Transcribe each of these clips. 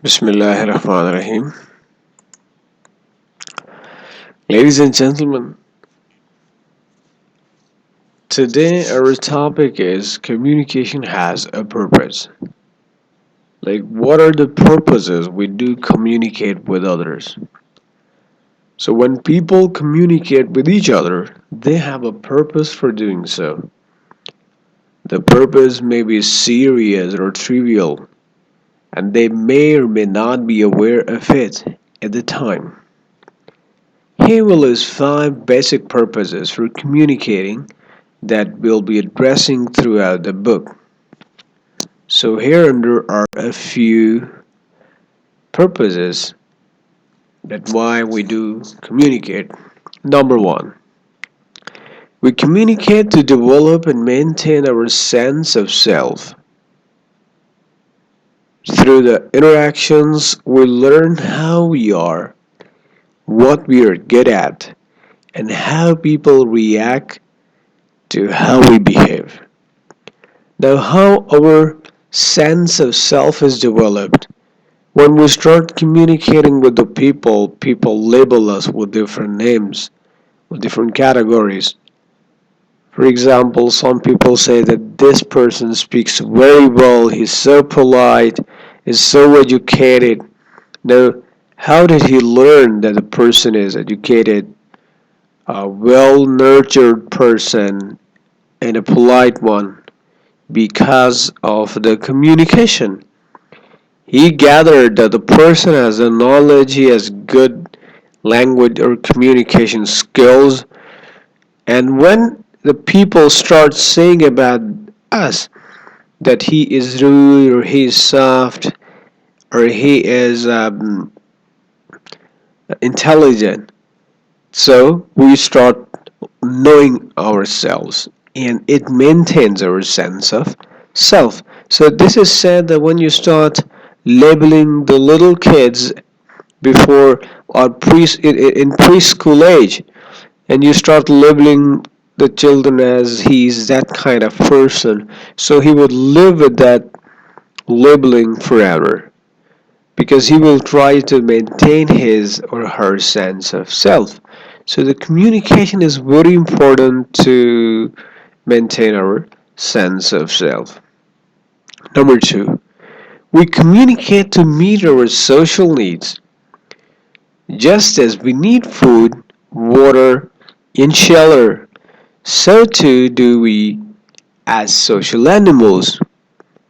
Bismillahirrahmanirrahim. Ladies and gentlemen, today our topic is communication has a purpose. Like, what are the purposes we do communicate with others? So, when people communicate with each other, they have a purpose for doing so. The purpose may be serious or trivial, and they may or may not be aware of it at the time. Here will list five basic purposes for communicating that we'll be addressing throughout the book. So, here under are a few purposes that why we do communicate. Number one, we communicate to develop and maintain our sense of self. Through the interactions, we learn how we are, what we are good at, and how people react to how we behave. Now, how our sense of self is developed. When we start communicating with the people label us with different names, with different categories. For example, some people say that this person speaks very well, he's so polite, is so educated. Now, how did he learn that the person is educated, a well nurtured person, and a polite one? Because of the communication. He gathered that the person has the knowledge, he has good language or communication skills, and when the people start saying about us that he is rude or he is soft or he is intelligent, so we start knowing ourselves and it maintains our sense of self. So this is said that when you start labeling the little kids before or in preschool age, and you start labeling the children as he's that kind of person, so he would live with that labeling forever because he will try to maintain his or her sense of self. So the communication is very important to maintain our sense of self. Number two, we communicate to meet our social needs. Just as we need food, water, and shelter, so too do we, as social animals,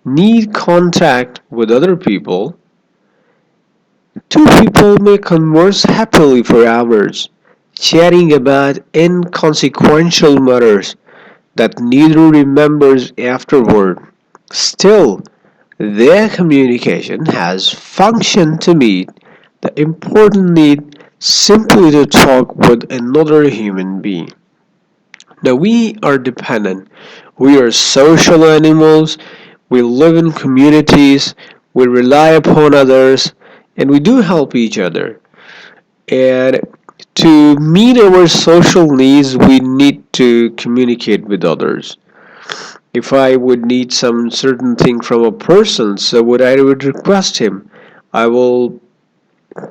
need contact with other people. Two people may converse happily for hours, chatting about inconsequential matters that neither remembers afterward. Still, their communication has functioned to meet the important need simply to talk with another human being. Now, we are dependent. We are social animals. We live in communities. We rely upon others. And we do help each other. And to meet our social needs, we need to communicate with others. If I would need some certain thing from a person, so what I would request him, I will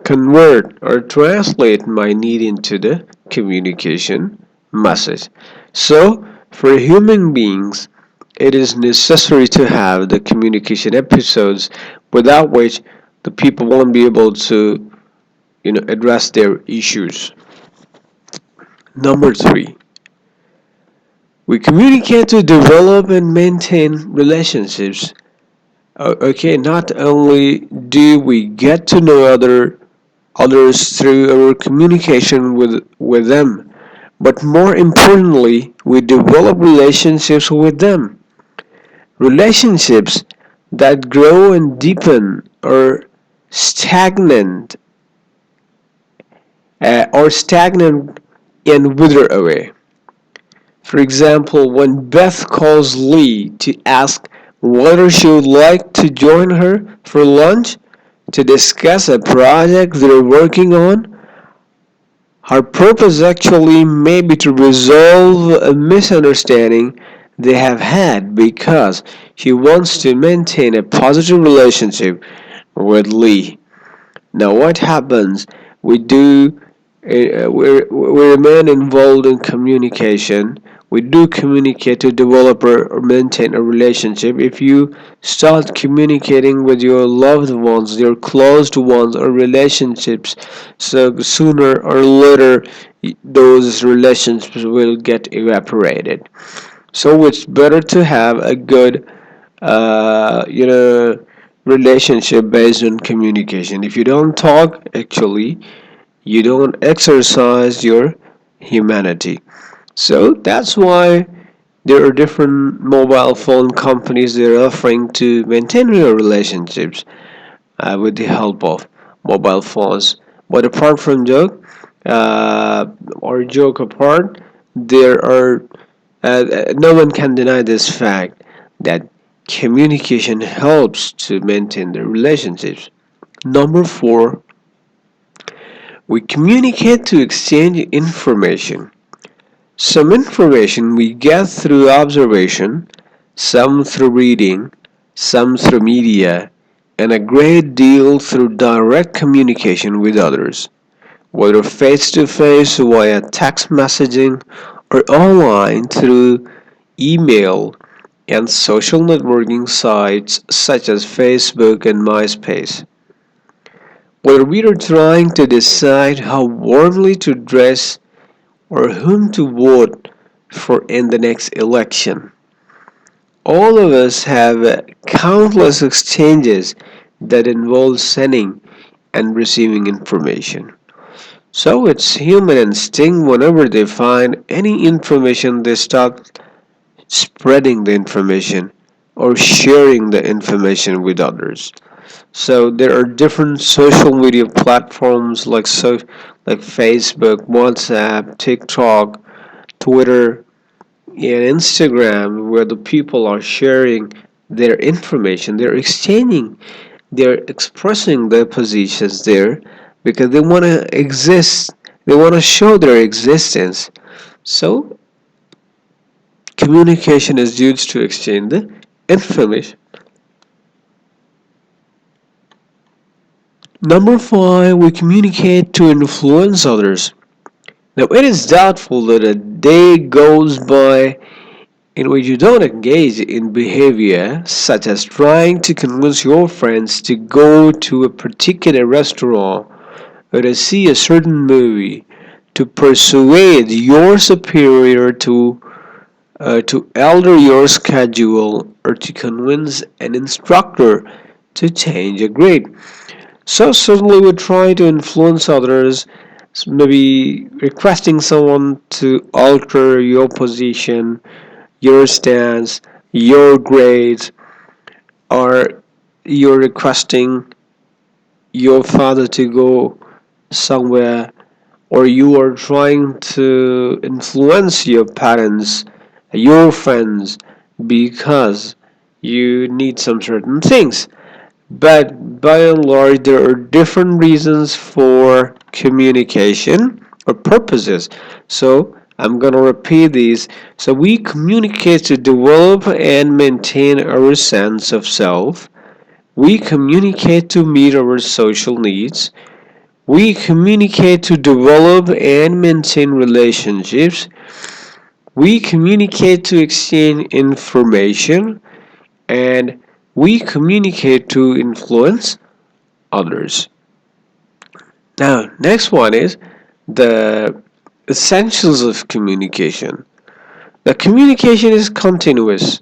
convert or translate my need into the communication message. So, for human beings, it is necessary to have the communication episodes without which the people won't be able to address their issues. Number three, we communicate to develop and maintain relationships. Okay, not only do we get to know others through our communication with them, but more importantly, we develop relationships with them. Relationships that grow and deepen stagnant or stagnant and wither away. For example, when Beth calls Lee to ask whether she would like to join her for lunch to discuss a project they're working on, her purpose actually may be to resolve a misunderstanding they have had because she wants to maintain a positive relationship with Lee. Now, what happens? We do, we remain involved in communication. We do communicate to develop or maintain a relationship. If you start communicating with your loved ones, your closed ones, or relationships, so sooner or later, those relationships will get evaporated. So it's better to have a good you know relationship based on communication. If you don't talk, actually you don't exercise your humanity. So that's why there are different mobile phone companies that are offering to maintain real relationships with the help of mobile phones. But apart from joke, uh, or joke apart, there are no one can deny this fact that communication helps to maintain the relationships. Number four, we communicate to exchange information. Some information we get through observation, some through reading, some through media, and a great deal through direct communication with others, whether face to face via text messaging or online through email and social networking sites such as Facebook and MySpace. Whether we are trying to decide how warmly to dress or whom to vote for in the next election, all of us have countless exchanges that involve sending and receiving information. So it's human instinct whenever they find any information, they start spreading the information or sharing the information with others. So there are different social media platforms like Facebook, WhatsApp, TikTok, Twitter, and Instagram where the people are sharing their information. They're exchanging, they're expressing their positions there because they want to exist. They want to show their existence. So communication is used to exchange the information. Number five, we communicate to influence others. Now, it is doubtful that a day goes by in which you don't engage in behavior such as trying to convince your friends to go to a particular restaurant or to see a certain movie, to persuade your superior to alter your schedule, or to convince an instructor to change a grade. So certainly we try to influence others, maybe requesting someone to alter your position, your stance, your grades, or you're requesting your father to go somewhere, or you are trying to influence your parents, your friends, because you need some certain things. But by and large, there are different reasons for communication or purposes. So I'm going to repeat these. So we communicate to develop and maintain our sense of self. We communicate to meet our social needs. We communicate to develop and maintain relationships. We communicate to exchange information. And we communicate to influence others. Now, next one is the essentials of communication. The communication is continuous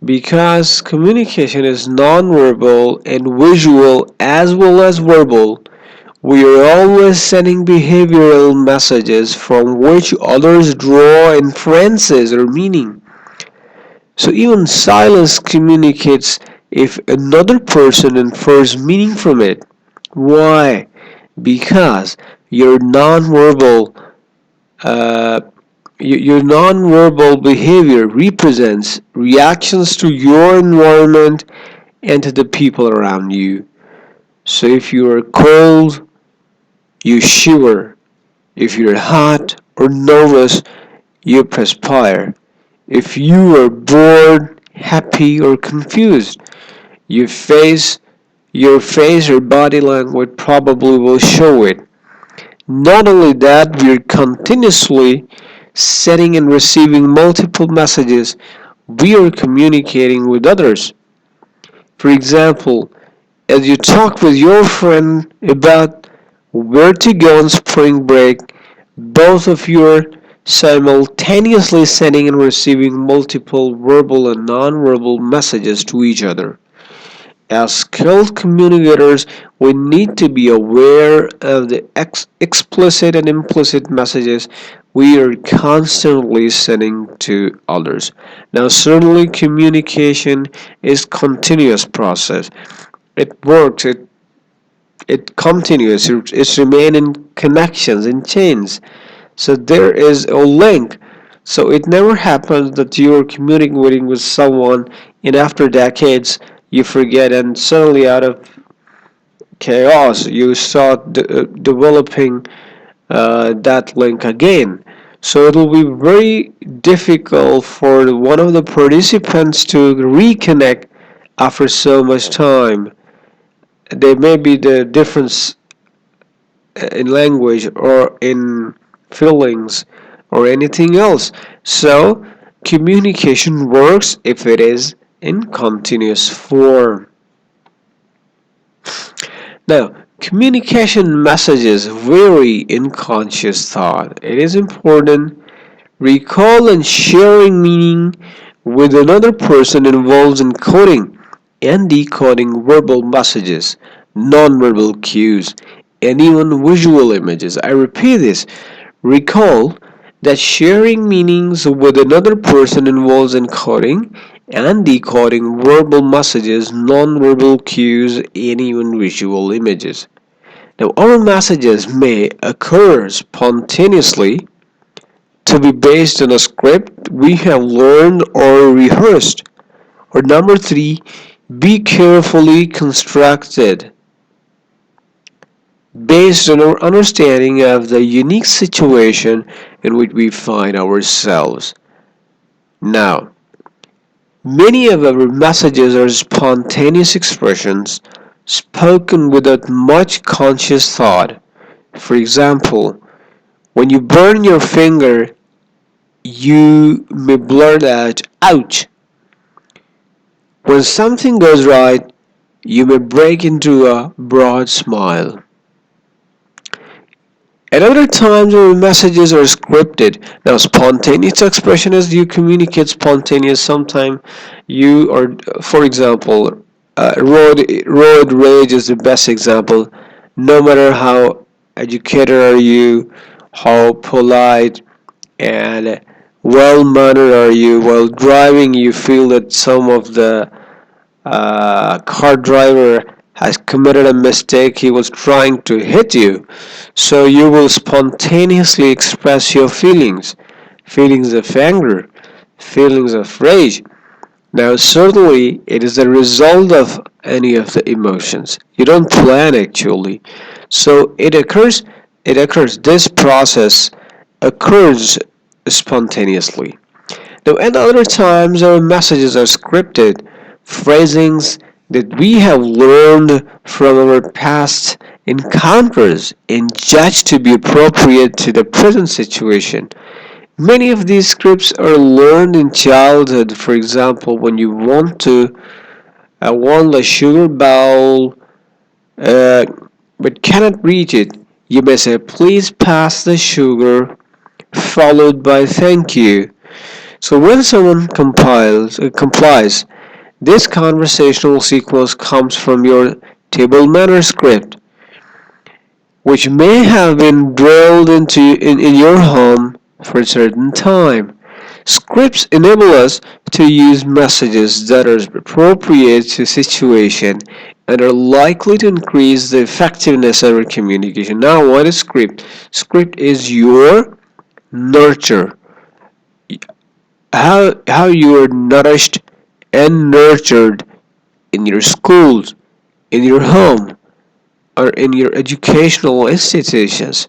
because communication is non-verbal and visual as well as verbal. We are always sending behavioral messages from which others draw inferences or meaning. So even silence communicates if another person infers meaning from it. Why? Because your nonverbal uh, your nonverbal behavior represents reactions to your environment and to the people around you. So if you are cold, you shiver. If you're hot or nervous, you perspire. If you are bored, happy, or confused, your face Your face or body language probably will show it. Not only that, we're continuously sending and receiving multiple messages. We are communicating with others. For example, as you talk with your friend about where to go on spring break, both of you are simultaneously sending and receiving multiple verbal and non-verbal messages to each other. As skilled communicators, we need to be aware of the explicit and implicit messages we are constantly sending to others. Now, certainly communication is continuous process. It works, it continues, it's remaining connections in chains. So there is a link. So it never happens that you're communicating with someone and after decades you forget and suddenly out of chaos you start developing that link again. So it will be very difficult for one of the participants to reconnect after so much time. There may be the difference in language or in feelings or anything else. So communication works if it is in continuous form. Now, communication messages vary in conscious thought. It is important. Recall and sharing meaning with another person involves encoding and decoding verbal messages, nonverbal cues, and even visual images. I repeat this. Recall that sharing meanings with another person involves encoding and decoding verbal messages, nonverbal cues, and even visual images. Now, our messages may occur spontaneously to be based on a script we have learned or rehearsed. Or number three, be carefully constructed based on our understanding of the unique situation in which we find ourselves. Now, many of our messages are spontaneous expressions spoken without much conscious thought. For example, when you burn your finger, you may blurt out, ouch. When something goes right, you may break into a broad smile. At other times, our messages are scripted. Now, spontaneous expression is you communicate spontaneous. Sometimes you are, for example, road rage is the best example. No matter how educated are you, how polite and well mannered are you, while driving, you feel that some of the car driver has committed a mistake, he was trying to hit you. So you will spontaneously express your feelings of anger, feelings of rage. Now, certainly, it is a result of any of the emotions. You don't plan actually. So this process occurs spontaneously. Now, at other times, our messages are scripted, phrasings that we have learned from our past encounters and judged to be appropriate to the present situation. Many of these scripts are learned in childhood. For example, when you want a sugar bowl uh, but cannot reach it, you may say, "Please pass the sugar," followed by "Thank you." So when someone complies, this conversational sequence comes from your table manner script, which may have been drilled in your home for a certain time. Scripts enable us to use messages that are appropriate to situation and are likely to increase the effectiveness of our communication. Now, what is script? Script is your nurture, how you are nourished and nurtured in your schools, in your home, or in your educational institutions.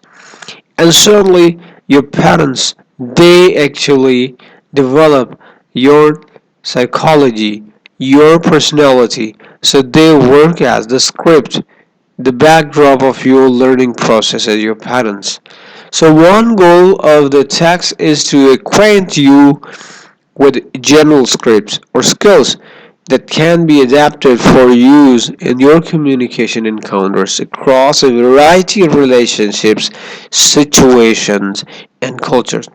And certainly your parents, they actually develop your psychology, your personality, so they work as the script, the backdrop of your learning process as your patterns. So one goal of the text is to acquaint you with general scripts or skills that can be adapted for use in your communication encounters across a variety of relationships, situations, and cultures.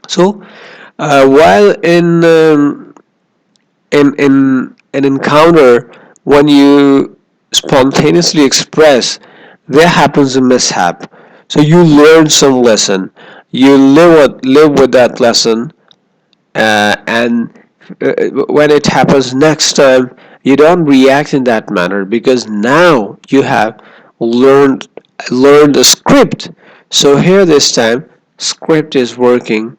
So, while in an encounter, when you spontaneously express, there happens a mishap. So you learn some lesson. You live with that lesson, and when it happens next time, you don't react in that manner because now you have learned learned a script. So here this time, script is working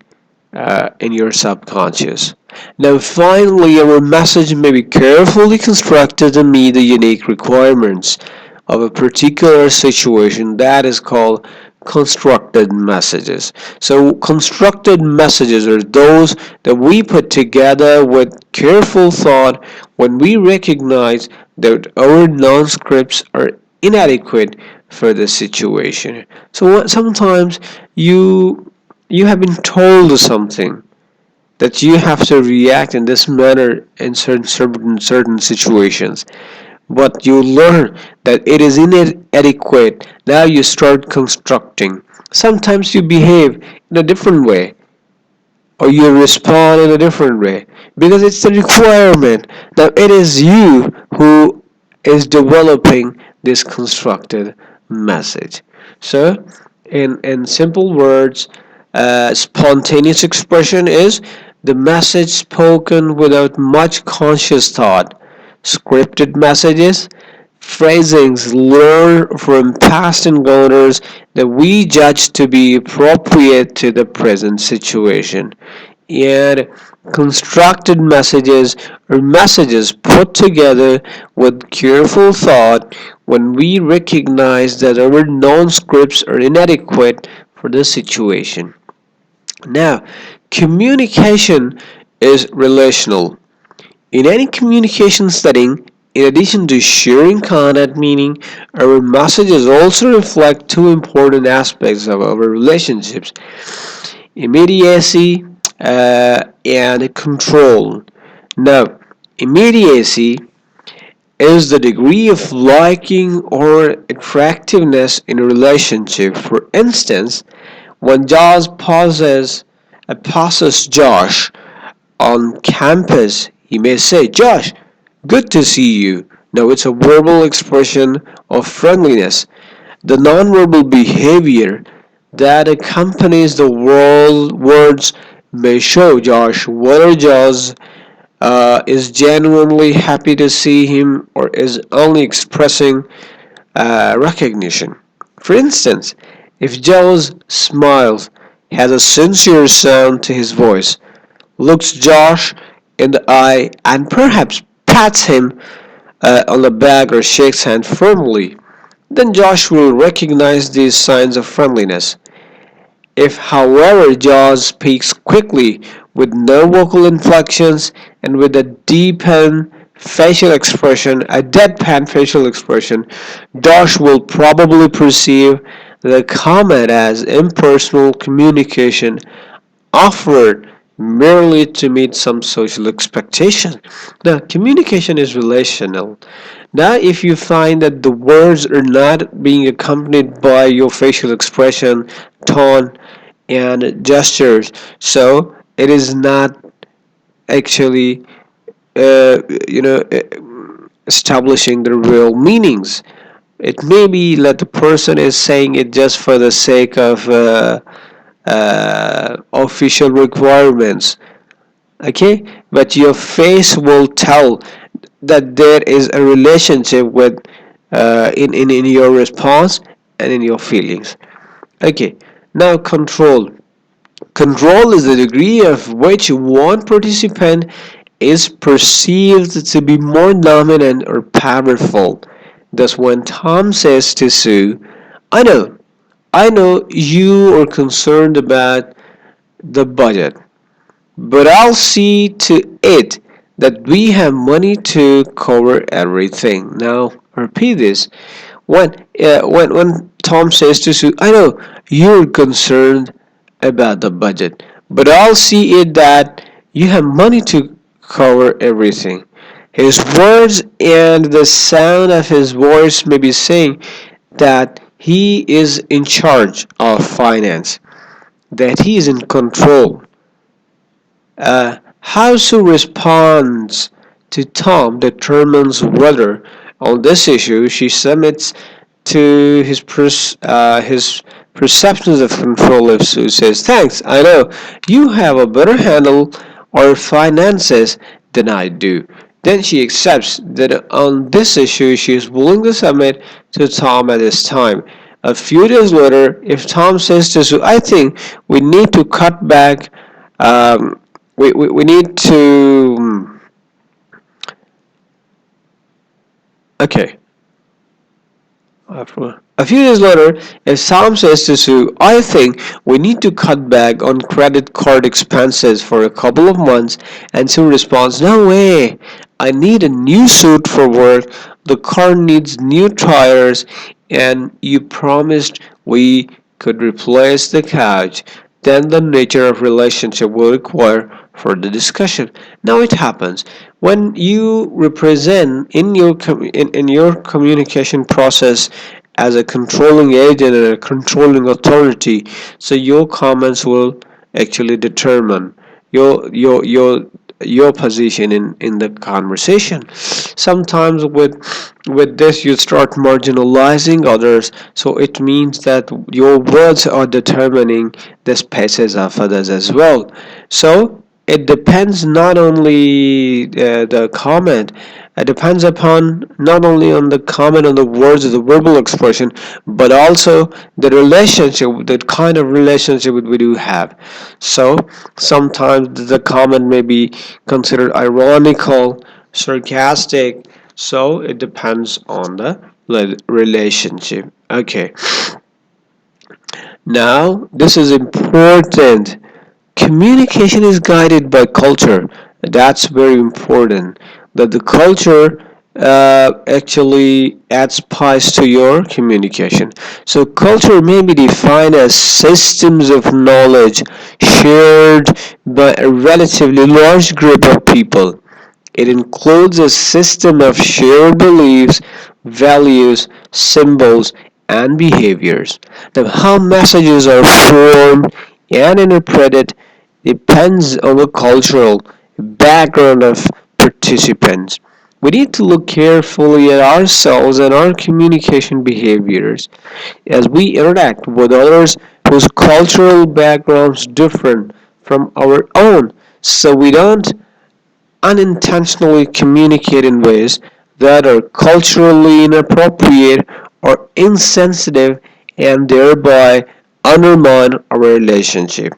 in your subconscious. Now, finally, our message may be carefully constructed to meet the unique requirements of a particular situation. That is called constructed messages. So, constructed messages are those that we put together with careful thought when we recognize that our non scripts are inadequate for the situation. So, sometimes you have been told something that you have to react in this manner in certain situations, but you learn that it is inadequate. Now you start constructing. Sometimes you behave in a different way, or you respond in a different way because it's the requirement. Now it is you who is developing this constructed message. So, in simple words, spontaneous expression is the message spoken without much conscious thought. Scripted messages, phrasings learned from past encounters that we judge to be appropriate to the present situation. And constructed messages are messages put together with careful thought when we recognize that our known scripts are inadequate for the situation. Now, communication is relational. In any communication setting, in addition to sharing content meaning, our messages also reflect two important aspects of our relationships: immediacy and control. Now, immediacy is the degree of liking or attractiveness in a relationship. For instance, when passes Josh on campus, he may say, "Josh, good to see you." Now, it's a verbal expression of friendliness. The nonverbal behavior that accompanies the words may show Josh whether Josh is genuinely happy to see him or is only expressing recognition. For instance, if Josh smiles, has a sincere sound to his voice, looks Josh in the eye, and perhaps pats him on the back or shakes hand firmly, then Josh will recognize these signs of friendliness. If, however, Jaws speaks quickly, with no vocal inflections, and with a deadpan facial expression, Josh will probably perceive the comment as impersonal communication offered merely to meet some social expectation. Now, communication is relational. Now, if you find that the words are not being accompanied by your facial expression, tone, and gestures, so it is not actually, uh, you know, establishing the real meanings. It may be that the person is saying it just for the sake of official requirements, okay, but your face will tell that there is a relationship with in your response and in your feelings. Okay, now control is the degree of which one participant is perceived to be more dominant or powerful. Thus, when Tom says to Sue, i know I know you are concerned about the budget, but I'll see to it that we have money to cover everything. Now, repeat this. When Tom says to Sue, I know you're concerned about the budget, but I'll see it that you have money to cover everything. His words and the sound of his voice may be saying that he is in charge of finance, that he is in control. How Sue responds to Tom determines whether, on this issue, she submits to his perceptions of control. If Sue says, "Thanks, I know you have a better handle on finances than I do," then she accepts that on this issue she is willing to submit to Tom at this time. A few days later, if Tom says to Sue, "I think we need to cut back we need to okay a few days later, if Sam says to Sue, I think we need to cut back on credit card expenses for a couple of months, and Sue responds, no way, I need a new suit for work, the car needs new tires, and you promised we could replace the couch, then the nature of relationship will require further discussion. Now it happens when you represent in your communication process as a controlling agent and a controlling authority, so your comments will actually determine your position in the conversation. Sometimes with this you start marginalizing others, so it means that your words are determining the spaces of others as well. So it depends not only the comment, it depends upon not only on the comment on the words of the verbal expression, but also the relationship, the kind of relationship we do have. So sometimes the comment may be considered ironical, sarcastic, so it depends on the relationship. Okay, now this is important. Communication is guided by culture. That's very important. That the culture actually adds spice to your communication. So culture may be defined as systems of knowledge shared by a relatively large group of people. It includes a system of shared beliefs, values, symbols, and behaviors. Now, how messages are formed and interpreted depends on the cultural background of participants. We need to look carefully at ourselves and our communication behaviors as we interact with others whose cultural backgrounds differ from our own, so we don't unintentionally communicate in ways that are culturally inappropriate or insensitive and thereby undermine our relationship.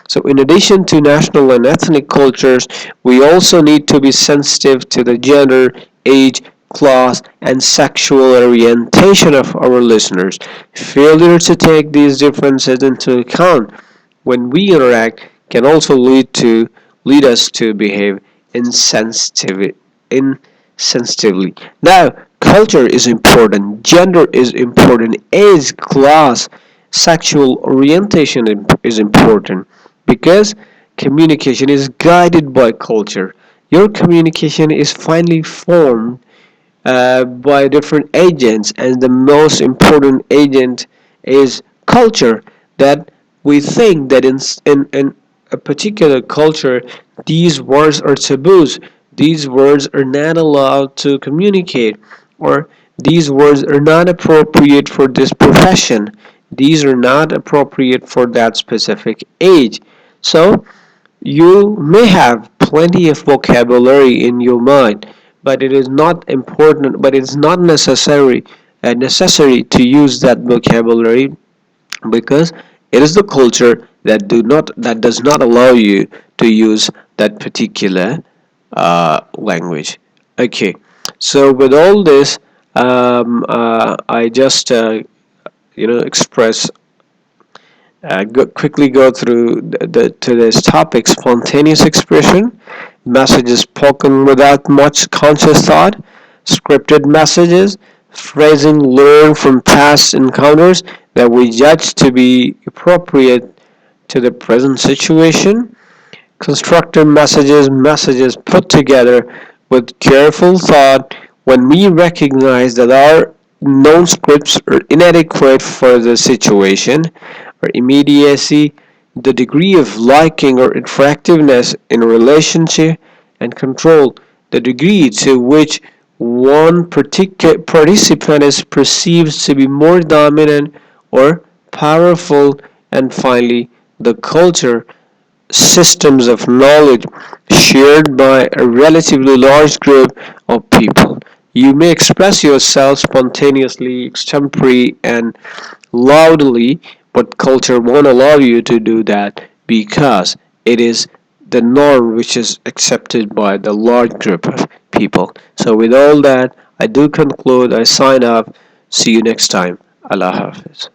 So, in addition to national and ethnic cultures, we also need to be sensitive to the gender, age, class, and sexual orientation of our listeners. Failure to take these differences into account when we interact can also lead us to behave insensitive, insensitively. Now, culture is important, gender is important, age, class, sexual orientation is important because communication is guided by culture. Your communication is finally formed by different agents, and the most important agent is culture. That we think that in a particular culture, these words are taboos, these words are not allowed to communicate, or these words are not appropriate for this profession, these are not appropriate for that specific age. So you may have plenty of vocabulary in your mind, but it is not important, but it's not necessary to use that vocabulary because it is the culture that does not allow you to use that particular language. Okay, so with all this, I just express quickly go through to this topic: spontaneous expression. messages spoken without much conscious thought, scripted messages, phrasing learned from past encounters that we judge to be appropriate to the present situation, constructed messages put together with careful thought. When we recognize that our known scripts are inadequate for the situation or immediacy, the degree of liking or attractiveness in a relationship, and control the degree to which one particular participant is perceived to be more dominant or powerful, and finally the culture systems of knowledge shared by a relatively large group of people. You may express yourself spontaneously, extempore, and loudly, but culture won't allow you to do that because it is the norm which is accepted by the large group of people. So, with all that, I do conclude, I sign up. See you next time. Allah Hafiz.